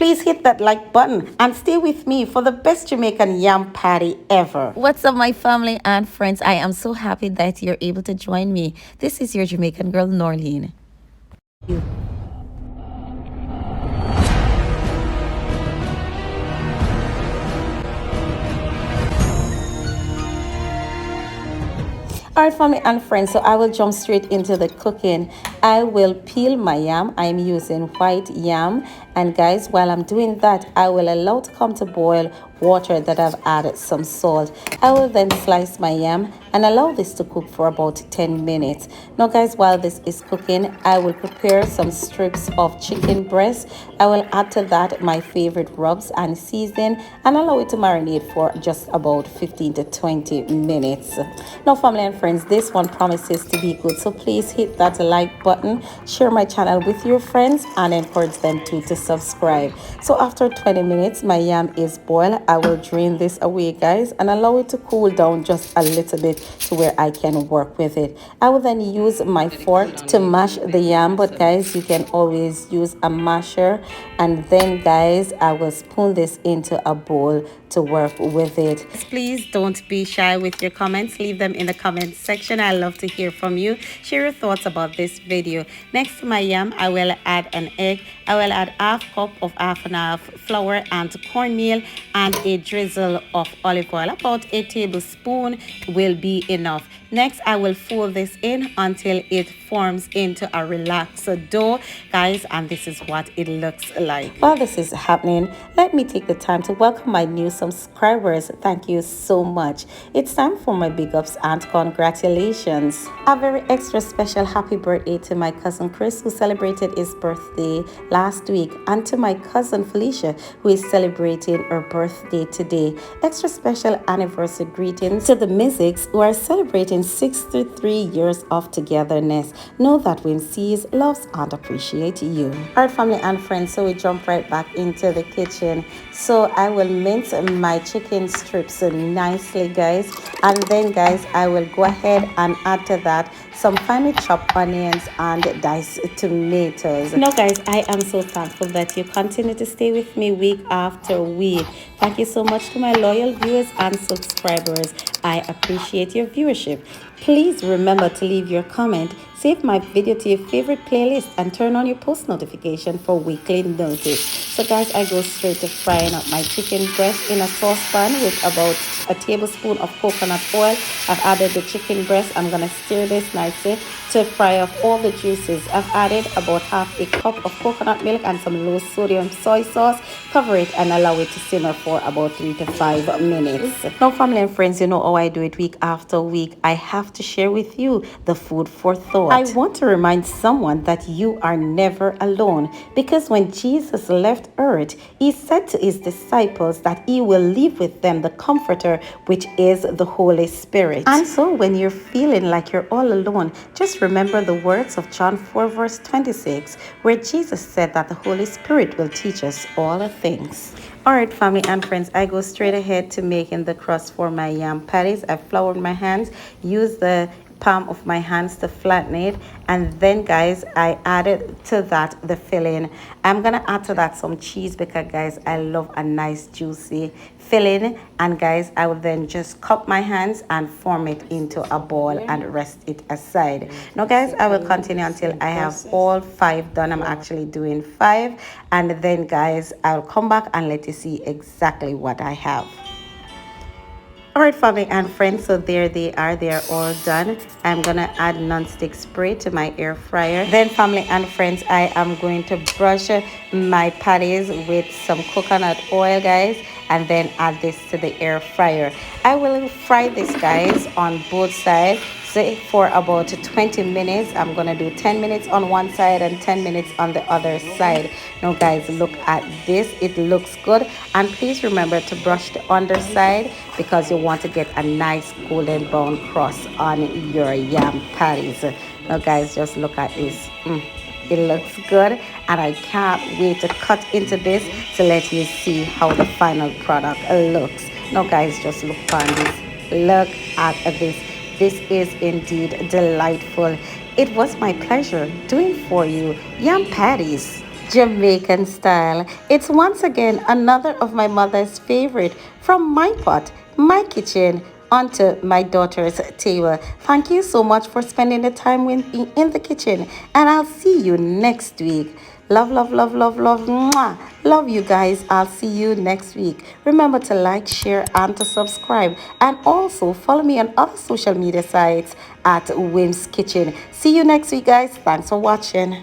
please hit that like button and stay with me for the best Jamaican yam patty ever. What's up, my family and friends? I am so happy that you're able to join me. This is your Jamaican girl, Norlene. Alright, family and friends, so I will jump straight into the cooking. I will peel my yam. I'm using white yam, and guys, while I'm doing that, I will allow to come to boil water that I've added some salt. I will then slice my yam and allow this to cook for about 10 minutes. Now guys, while this is cooking, I will prepare some strips of chicken breast. I will add to that my favorite rubs and season and allow it to marinate for just about 15 to 20 minutes. Now family and friends, this one promises to be good, so please hit that like button, share my channel with your friends, and encourage them to subscribe. So after 20 minutes, my yam is boiled. I will drain this away, guys, and allow it to cool down just a little bit to where I can work with it. I will then use my fork to mash the yam, but guys, you can always use a masher. And then guys, I will spoon this into a bowl to work with it. Please don't be shy with your comments. Leave them in the comment section. I love to hear from you. Share your thoughts about this video. Next to my yam, I will add an egg. I will add half cup of half and half flour and cornmeal and a drizzle of olive oil. About a tablespoon will be enough. Next, I will fold this in until it forms into a relaxed dough, guys, and this is what it looks like. While this is happening, let me take the time to welcome my new subscribers. Thank you so much. It's time for my big ups and congratulations. A very extra special happy birthday to my cousin Chris, who celebrated his birthday last week, and to my cousin Felicia, who is celebrating her birthday today. Extra special anniversary greetings to the Mystics, who are celebrating 63 years of togetherness. Know that Win sees, loves, and appreciates you. Alright, family and friends, so we jump right back into the kitchen. So I will mince my chicken strips nicely, guys, and then guys, I will go ahead and add to that some finely chopped onions and diced tomatoes. Now guys, I am so thankful that you continue to stay with me week after week. Thank you so much to my loyal viewers and subscribers. I appreciate your viewership. Please remember to leave your comment, save my video to your favorite playlist, and turn on your post notification for weekly notice. So guys, I go straight to frying up my chicken breast in a saucepan with about a tablespoon of coconut oil. I've added the chicken breast. I'm gonna stir this nicely to fry off all the juices. I've added about half a cup of coconut milk and some low sodium soy sauce. Cover it and allow it to simmer for about 3 to 5 minutes. Now family and friends, you know how I do it week after week. I have to share with you the food for thought. I want to remind someone that you are never alone, because when Jesus left earth, he said to his disciples that he will leave with them the comforter, which is the Holy Spirit. And so when you're feeling like you're all alone, just remember the words of John 4 verse 26, where Jesus said that the Holy Spirit will teach us all things. Alright, family and friends, I go straight ahead to making the crust for my yam patties. I've floured my hands, use the palm of my hands to flatten it, and then guys, I added to that the filling. I'm gonna add to that some cheese because guys, I love a nice juicy filling. And guys, I will then just cup my hands and form it into a ball and rest it aside. Now guys, I will continue until I have all 5 done. I'm actually doing 5, and then guys, I'll come back and let you see exactly what I have. Alright, family and friends, so there they are all done. I'm gonna add non-stick spray to my air fryer. Then family and friends, I am going to brush my patties with some coconut oil, guys, and then add this to the air fryer. I will fry this, guys, on both sides, say for about 20 minutes. I'm gonna do 10 minutes on one side and 10 minutes on the other side. Now guys, look at this, it looks good. And please remember to brush the underside because you want to get a nice golden brown crust on your yam patties. Now guys, just look at this. It looks good, and I can't wait to cut into this to let you see how the final product looks. Now guys, just look on this. Look at this. This is indeed delightful. It was my pleasure doing for you yam patties. Jamaican style. It's once again another of my mother's favorite, from my pot, my kitchen, onto my daughter's table. Thank you so much for spending the time with me in the kitchen, and I'll see you next week. Love, love, love, love, love. Mwah. Love you guys. I'll see you next week. Remember to like, share, and to subscribe. And also follow me on other social media sites at Wim's Kitchen. See you next week, guys. Thanks for watching.